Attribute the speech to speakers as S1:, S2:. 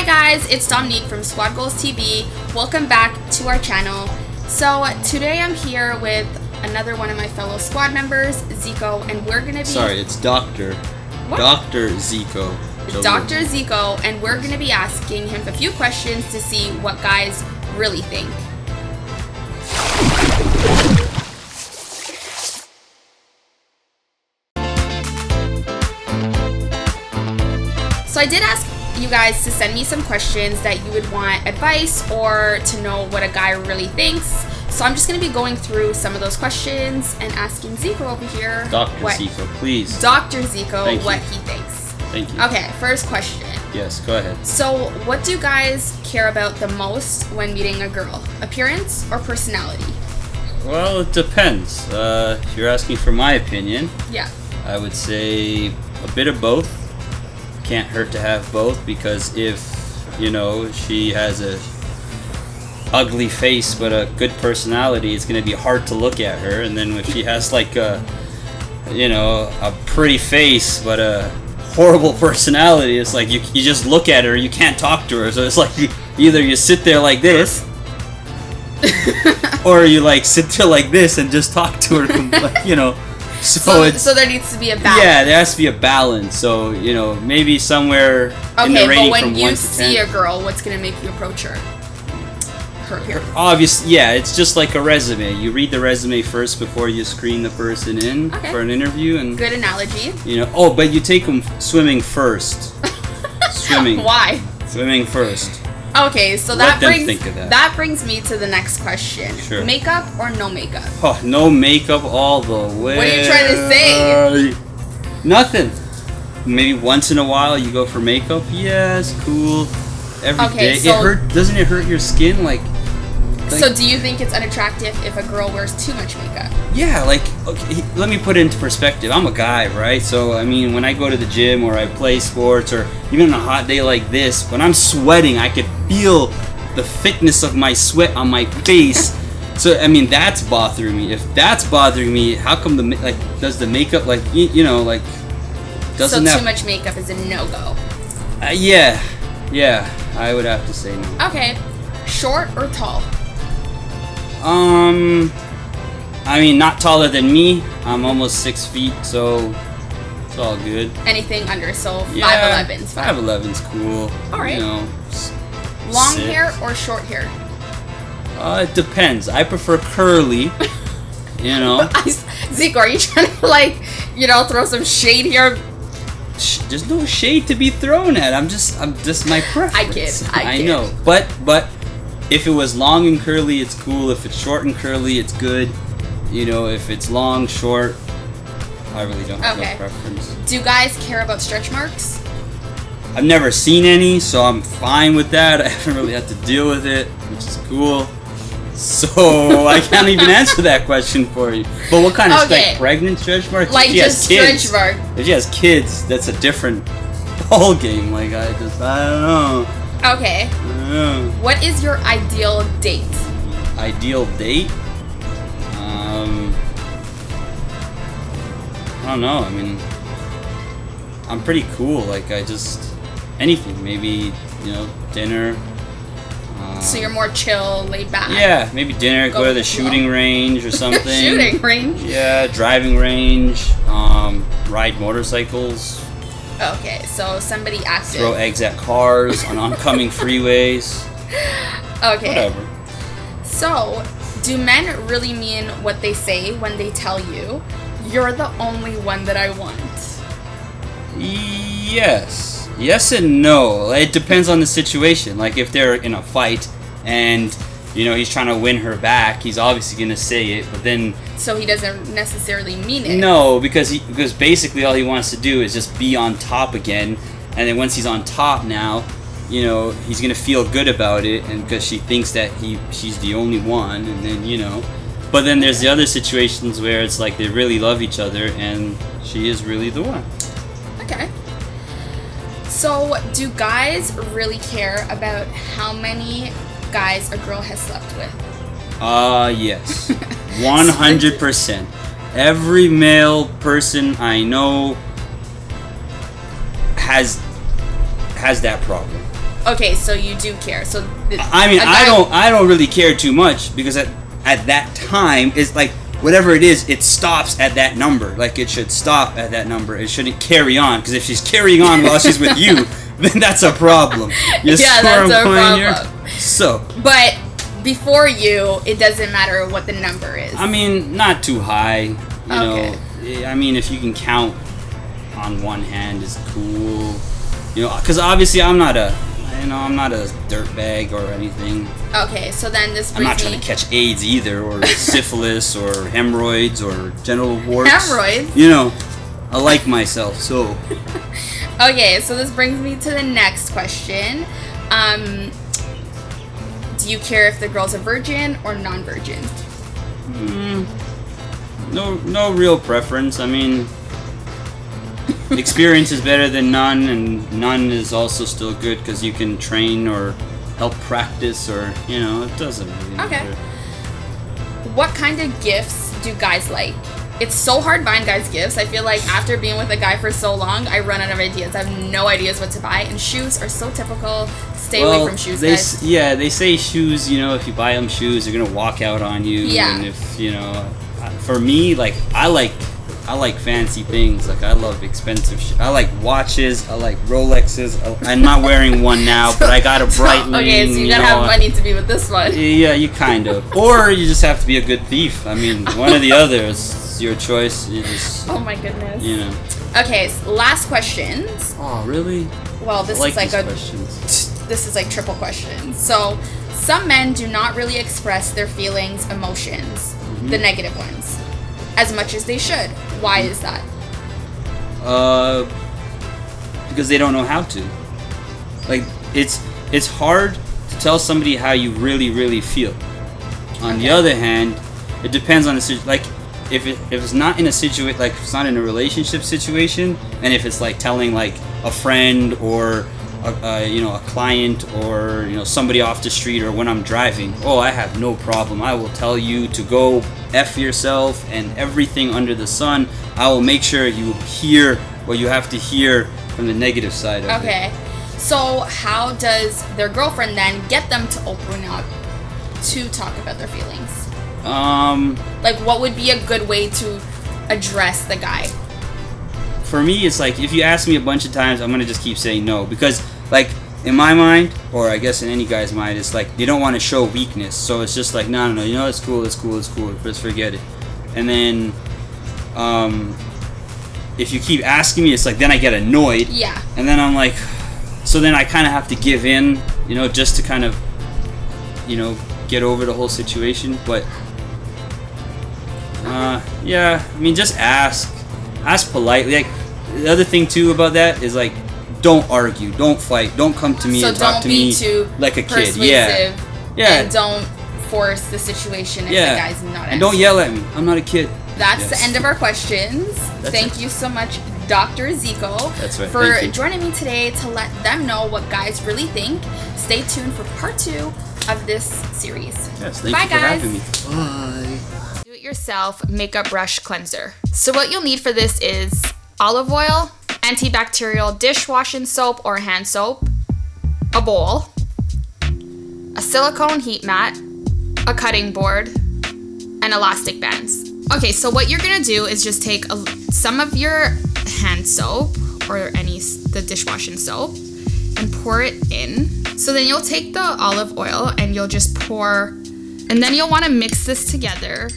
S1: guys, it's Dominique from SquadGoalsTV. Welcome back to our channel. So today I'm here with another one of my fellow squad members, Zecko, and we're gonna be...
S2: Sorry, it's Dr. Zecko.
S1: Dr. Zecko, and we're gonna be asking him a few questions to see what guys really think. So I did ask you guys to send me some questions that you would want advice or to know what a guy really thinks. So I'm just going to be going through some of those questions and asking Zecko over here.
S2: Zecko, please.
S1: Dr. Zecko, what he thinks.
S2: Thank you.
S1: Okay, first question.
S2: Yes, go ahead.
S1: So what do guys care about the most when meeting a girl? Appearance or personality?
S2: Well, it depends. If you're asking for my opinion,
S1: yeah,
S2: I would say a bit of both. Can't hurt to have both, because if, you know, she has a ugly face but a good personality, it's going to be hard to look at her. And then if she has like a, you know, a pretty face but a horrible personality, it's like you just look at her, you can't talk to her. So it's like either you sit there like this or you like sit there like this and just talk to her, you know. So
S1: there needs to be a balance.
S2: Yeah, there has to be a balance. So, you know, maybe somewhere in the rating from 1 to 10. Okay, but when you
S1: see a girl, what's going to make you approach her? Her appearance.
S2: Obviously, yeah, it's just like a resume. You read the resume first before you screen the person in for an interview. And
S1: good analogy.
S2: You know, oh, but you take them swimming first. Swimming.
S1: Why?
S2: Swimming first.
S1: Okay, so
S2: Let them think of that.
S1: That brings me to the next question.
S2: Sure.
S1: Makeup or no makeup?
S2: Oh, no makeup all the way.
S1: What are you trying to say?
S2: Nothing. Maybe once in a while you go for makeup. Yes, cool. Every day. So doesn't it hurt your skin? Like,
S1: so do you think it's unattractive if a girl wears too much makeup?
S2: Yeah, like, okay, let me put it into perspective. I'm a guy, right? So, I mean, when I go to the gym or I play sports or even on a hot day like this, when I'm sweating, I can feel the thickness of my sweat on my face. So, I mean, that's bothering me. If that's bothering me, how come does the makeup, like, you know, like, doesn't
S1: so too much makeup is a no-go?
S2: Yeah, I would have to say no.
S1: Okay, short or tall?
S2: I mean, not taller than me. I'm almost 6 feet, so it's all good.
S1: Anything under, so 5'11's fine.
S2: 5'11's cool.
S1: All right.
S2: You know,
S1: long hair or short hair?
S2: It depends. I prefer curly. You know.
S1: Zecko, are you trying to, like, you know, throw some shade here?
S2: There's no shade to be thrown at. I'm just my preference.
S1: I kid.
S2: know, but if it was long and curly, it's cool. If it's short and curly, it's good. You know, if it's long, short, I really don't have a preference.
S1: Do guys care about stretch marks?
S2: I've never seen any, so I'm fine with that. I haven't really had to deal with it, which is cool. So I can't even answer that question for you. But what kind of pregnant stretch marks?
S1: Like just stretch mark.
S2: If she has kids, that's a different ball game. Like I don't know.
S1: Okay. What is your ideal date?
S2: Ideal date? I don't know. I mean, I'm pretty cool. Like anything. Maybe, you know, dinner.
S1: So you're more chill, laid back.
S2: Yeah, maybe dinner. Go to the shooting range or something.
S1: Shooting range.
S2: Yeah, driving range. Ride motorcycles.
S1: Okay, so somebody active.
S2: Throw eggs at cars on oncoming freeways.
S1: Okay.
S2: Whatever. So,
S1: do men really mean what they say when they tell you, "You're the only one that I want"?
S2: Yes. Yes and no. It depends on the situation. Like if they're in a fight and, you know, he's trying to win her back, he's obviously going to say it, but then...
S1: So he doesn't necessarily mean it?
S2: No, because basically all he wants to do is just be on top again, and then once he's on top now, you know, he's going to feel good about it, and because she thinks that she's the only one, and then, you know... But then there's the other situations where it's like they really love each other, and she is really the one.
S1: Okay. So, do guys really care about how many guys a girl has slept with?
S2: Yes. 100%. Every male person I know has that problem.
S1: Okay, so you do care. So
S2: I mean, I don't really care too much because at that time it's like whatever it is, it stops at that number. Like it should stop at that number. It shouldn't carry on because if she's carrying on while she's with you, then that's a problem.
S1: That's a problem.
S2: So,
S1: but before you, it doesn't matter what the number is.
S2: I mean, not too high. You know, I mean, if you can count on one hand is cool. You know, because obviously I'm not a dirtbag or anything.
S1: Okay, so then this brings
S2: I'm not trying to catch AIDS either, or syphilis, or hemorrhoids, or genital warts.
S1: Hemorrhoids?
S2: You know, I like myself, so.
S1: Okay, so this brings me to the next question. Do you care if the girl's a virgin or non-virgin?
S2: No real preference. I mean, experience is better than none, and none is also still good because you can train or help practice, or you know, it doesn't really matter.
S1: What kind of gifts do guys like? It's so hard buying guys gifts. I feel like after being with a guy for so long, I run out of ideas. I have no ideas what to buy, and shoes are so typical. Stay away from shoes, guys.
S2: Yeah, they say shoes, you know, if you buy them shoes, they're gonna walk out on you.
S1: Yeah.
S2: And if, you know, for me, like, I like fancy things. Like, I love expensive shit. I like watches. I like Rolexes. I'm not wearing one now, but I got a Breitling.
S1: Okay, so you gotta have money to be with this one.
S2: Yeah, you kind of. Or you just have to be a good thief. I mean, one or the other. It's your choice. You just.
S1: Oh my goodness.
S2: You know.
S1: Okay, so last questions.
S2: Oh, really?
S1: Well, this is like
S2: questions.
S1: This is like triple questions. So, some men do not really express their feelings, emotions, the negative ones, as much as they should. Why is that?
S2: Because they don't know how to. Like, it's hard to tell somebody how you really, really feel. On the other hand, it depends on the situation. Like, if it's not in a situation, like if it's not in a relationship situation, and if it's like telling like a friend or a client or somebody off the street, or when I'm driving, I have no problem. I will tell you to go F yourself and everything under the sun. I will make sure you hear what you have to hear from the negative side of it.
S1: Okay. So how does their girlfriend then get them to open up to talk about their feelings? Like, what would be a good way to address the guy?
S2: For me, it's like, if you ask me a bunch of times, I'm gonna just keep saying no, because like in my mind, or I guess in any guy's mind, it's like they don't want to show weakness, so it's just like no, it's cool, just forget it. And then if you keep asking me, it's like then I get annoyed.
S1: Yeah.
S2: And then I'm like, so then I kind of have to give in, just to kind of get over the whole situation. But yeah, I mean, just ask politely. Like, the other thing too about that is, like, don't argue, don't fight, don't come to me and talk to me like a kid. Yeah.
S1: And don't force the situation if the guy's not answering.
S2: And don't yell at me. I'm not a kid.
S1: That's the end of our questions. Thank you so much, Dr. Zecko, for joining me today to let them know what guys really think. Stay tuned for part 2 of this series.
S2: Yes, thank you for having me.
S1: Bye. Do-it-yourself makeup brush cleanser. So what you'll need for this is olive oil, antibacterial dishwashing soap or hand soap, a bowl, a silicone heat mat, a cutting board, and elastic bands. Okay, so what you're gonna do is just take some of your hand soap or the dishwashing soap and pour it in. So then you'll take the olive oil and you'll just pour, and then you'll want to mix this together